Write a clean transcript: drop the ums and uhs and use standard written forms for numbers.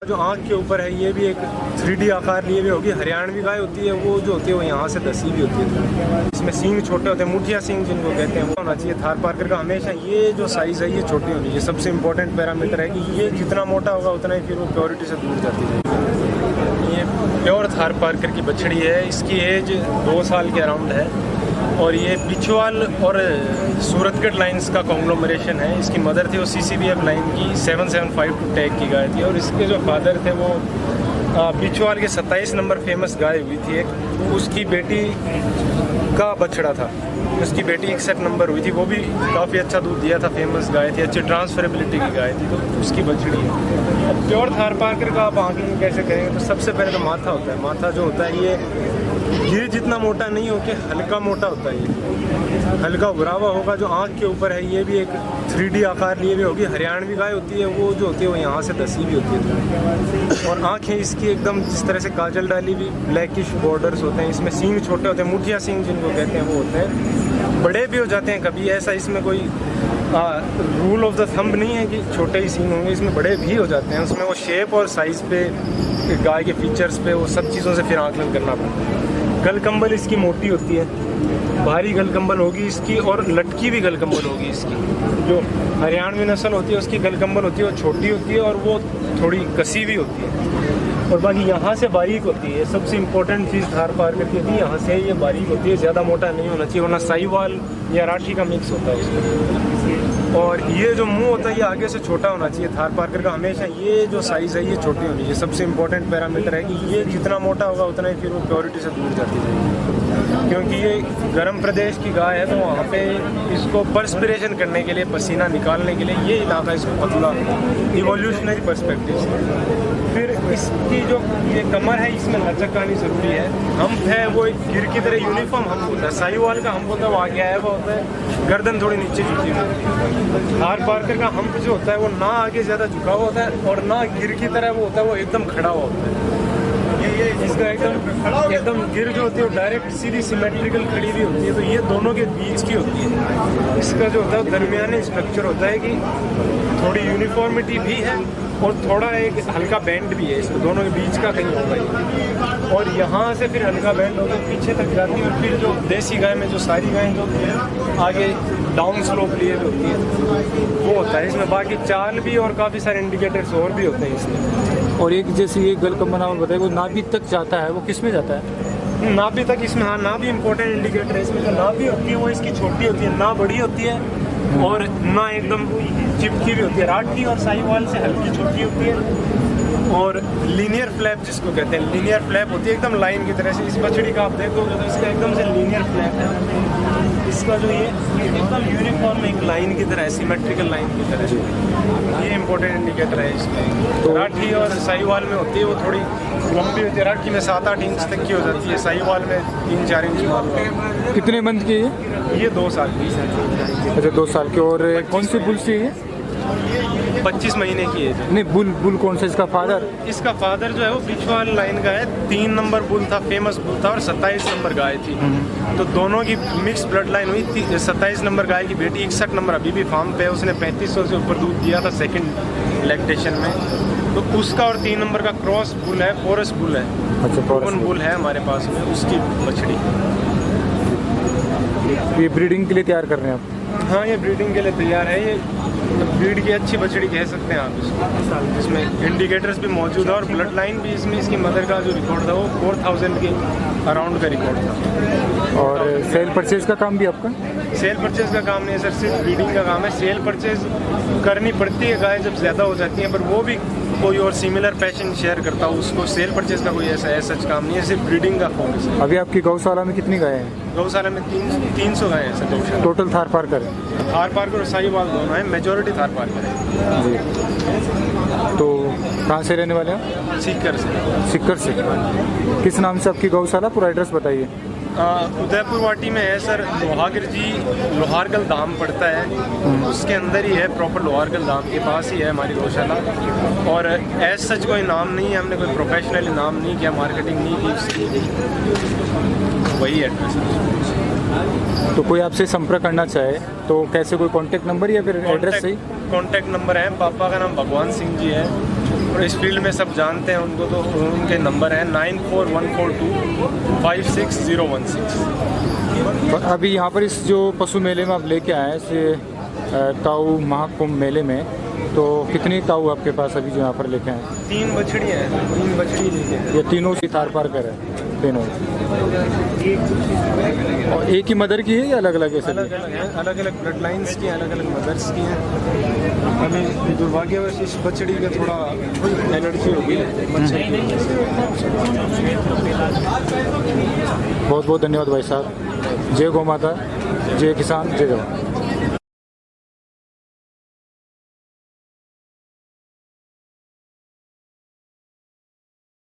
जो आँख के ऊपर है ये भी एक 3D आकार लिए हुई होगी। हरियाणवी गाय होती है वो जो होती है वो यहाँ से दसी भी होती है। इसमें सींग छोटे होते हैं, मुठिया सींग जिनको कहते हैं, वो होना चाहिए। थार पार्कर का हमेशा ये जो साइज़ है ये छोटी होनी चाहिए। सबसे इंपॉर्टेंट पैरामीटर है कि ये जितना मोटा होगा उतना ही फिर वो प्योरिटी से दूर जाती है। ये प्योर थार पार्कर की बछड़ी है। इसकी एज 2 साल के अराउंड है और ये बिचवाल और सूरतगढ़ लाइंस का कॉन्ग्लोमरेशन है। इसकी मदर थी वो CCBF लाइन की 775 टैग की गाय थी और इसके जो फादर थे वो बिचवाल के 27 नंबर फेमस गाय हुई थी एक, उसकी बेटी का बछड़ा था। उसकी बेटी 61 नंबर हुई थी, वो भी काफ़ी अच्छा दूध दिया था, फेमस गाय थी, अच्छी ट्रांसफरेबिलिटी की गाय थी, तो उसकी बछड़ी है। अब प्योर थार पार्कर का आप आंकलन कैसे करेंगे तो सबसे पहले तो माथा होता है। माथा जो होता है ये जितना मोटा नहीं हो के हल्का मोटा होता है। ये हल्का उभरावा होगा। जो आँख के ऊपर है ये भी एक 3D आकार लिए हुई होगी। हरियाणवी गाय होती है वो जो होती है वो यहाँ से दसी भी होती है और आँखें इसकी एकदम जिस तरह से काजल डाली हुई ब्लैकिश बॉर्डर्स होते हैं। इसमें सींग छोटे होते हैं, मुठिया सींग जिनको कहते हैं वो होते हैं, बड़े भी हो जाते हैं कभी। ऐसा इसमें कोई रूल ऑफ द थंब नहीं है कि छोटे ही सींग होंगे, इसमें बड़े भी हो जाते हैं। उसमें वो शेप और साइज़ पे, गाय के फीचर्स पे, वो सब चीज़ों से फिर आकलन करना पड़ता है। गलकंबल इसकी मोटी होती है, भारी गलकंबल होगी इसकी और लटकी भी गलकंबल होगी इसकी। जो हरियाणवी नस्ल होती है उसकी गलकंबल होती है वो छोटी होती है और वो थोड़ी कसी हुई होती है और बाकी यहाँ से बारीक होती है। सबसे इम्पोर्टेंट चीज़ थार पार्कर की होती है, यहाँ से ये बारीक होती है। ज़्यादा मोटा नहीं होना चाहिए वरना साहिवाल या राठी का मिक्स होता है उसमें। और ये जो मुंह होता है ये आगे से छोटा होना चाहिए थार पार्कर का। हमेशा ये जो साइज़ है ये छोटी होनी चाहिए। सबसे इम्पोर्टेंट पैरामीटर है कि ये जितना मोटा होगा उतना ही फिर वो प्योरिटी से दूर जाती जाएगी, क्योंकि ये गर्म प्रदेश की गाय है तो वहाँ पे इसको पर्सपिरेशन करने के लिए, पसीना निकालने के लिए ये इलाका इसको पतला, इवोल्यूशनरी पर्सपेक्टिव से। फिर इसकी जो ये कमर है इसमें लचक आनी ज़रूरी है। हम्प है वो एक गिर की तरह यूनिफॉर्म हम्प होता है। साहिवाल का हम्प होता है वो आगे आया हुआ होता है, गर्दन थोड़ी नीचे झुकी हुई होती है। थार पार्कर का हम्प जो होता है वो ना आगे ज़्यादा झुका हुआ होता है और ना गिर की तरह वो होता है, वो एकदम खड़ा हुआ होता है। इसका एकदम गिर जो होती है वो डायरेक्ट सीधी सिमेट्रिकल खड़ी हुई होती है, तो ये दोनों के बीच की होती है। इसका जो होता है दरमियानी स्ट्रक्चर होता है कि थोड़ी यूनिफॉर्मिटी भी है और थोड़ा एक हल्का बैंड भी है इसमें, दोनों के बीच का कहीं होगा ये। और यहाँ से फिर हल्का बैंड होकर पीछे तक जाती है और फिर जो देसी गाय में जो सारी गायें जो होती हैं आगे डाउन स्लोप लिए होती है वो होता है इसमें। बाकी चाल भी और काफ़ी सारे इंडिकेटर्स और भी होते हैं इसमें। और एक जैसे ये गलकंबल आप बताइए वो नाभि तक जाता है, वो किस में जाता है? नाभि तक इसमें, हाँ नाभि इंपॉर्टेंट इंडिकेटर है इसमें। जो नाभि होती है वो इसकी छोटी होती है, ना बड़ी होती है और ना एकदम चिपकी भी होती है। राठी और साहिवाल से हल्की छोटी होती है और लीनियर फ्लैप जिसको कहते हैं, लीनियर फ्लैप होती है एकदम लाइन की तरह से। इस बछड़ी का आप देखोगे तो इसका एकदम से लीनियर फ्लैप है। इसका जो ये एकदम यूनिफॉर्म एक लाइन की तरह है, सिमेट्रिकल लाइन की तरह। ये इंपॉर्टेंट इंडिकेटर है इसमें। तो राठी और साहिवाल में होती है वो थोड़ी लंबी होती है। राठी में 7-8 इंच तक की हो जाती है, साहिवाल में 3-4 इंच। कितने मंथ की है ये 2 साल की। अच्छा 2 साल की। और कौन सी बुल से है? 25 महीने की है। नहीं बुल कौन सा? इसका फादर? इसका फादर जो है वो बिचवाल लाइन का है। 3 नंबर बुल था, फेमस बुल था और 27 नंबर गाय थी। तो दोनों की मिक्स ब्लड लाइन हुई थी। 27 नंबर गाय की बेटी 61 नंबर अभी भी फार्म पे है, उसने 3500 से ऊपर दूध दिया था सेकंड लैक्टेशन में। तो उसका और 3 नंबर का क्रॉस बुल है, पोरस बुल है। अच्छा ओपन बुल है हमारे पास में, उसकी बछड़ी। ये ब्रीडिंग के लिए तैयार कर रहे हैं आप? हाँ ये ब्रीडिंग के लिए तैयार है। ये ब्रीड की अच्छी बछड़ी कह सकते हैं आप इसको, जिसमें इंडिकेटर्स भी मौजूद है और ब्लड लाइन भी इसमें। इसकी मदर का जो रिकॉर्ड था वो 4000 के अराउंड का रिकॉर्ड था। और सेल परचेज का काम भी आपका? सेल परचेज का काम नहीं है सर, सिर्फ ब्रीडिंग का काम है। सेल परचेज करनी पड़ती है गाय जब ज़्यादा हो जाती है, पर वो भी कोई और सिमिलर पैशन शेयर करता हो उसको थार परचेज का कोई ऐसा सच काम नहीं है, सिर्फ ब्रीडिंग का फोकस है। अभी आपकी गौशाला में कितनी गायें हैं? गौशाला में 300 गायें हैं सर गौशाला। टोटल थार पार्कर है? थार पार्कर और साहिवाल दोनों है, मेजॉरिटी थार पार्कर है जी। तो कहाँ से रहने वाले हैं? सीकर से। सीकर से। किस नाम से आपकी गौशाला? पूरा एड्रेस बताइए। उदयपुर वाटी में है सर। लोहागर जी लोहारगल धाम पड़ता है, उसके अंदर ही है, प्रॉपर लोहारगल धाम के पास ही है हमारी गौशाला। और एज सच कोई नाम नहीं है, हमने कोई प्रोफेशनली नाम नहीं किया, मार्केटिंग नहीं की उसकी, वही एड्रेस है। तो कोई आपसे संपर्क करना चाहे तो कैसे? कोई कांटेक्ट नंबर या फिर एड्रेस सही? कांटेक्ट नंबर है, पापा का नाम भगवान सिंह जी है और इस फील्ड में सब जानते हैं उनको, तो उनके नंबर हैं 9414256016। तो अभी यहाँ पर इस जो पशु मेले में आप लेके आए हैं इस काऊ महाकुंभ मेले में, तो कितनी काऊ आपके पास अभी जो यहाँ पर लेके आए? 3 बछड़ी हैं, 3 बछड़ी लेके हैं। ये तीनों सी थार पार कर है तीनों? और एक ही मदर की है या अलग अलग है? अलग अलग हैं, अलग अलग ब्लड लाइन्स की, अलग अलग मदर्स की हैं। अभी दुर्भाग्यवश इस बछड़ी का थोड़ा एलर्जी हो गई है मच्छर की वजह से। बहुत बहुत धन्यवाद भाई साहब। जय गौ माता, जय किसान, जय जवान।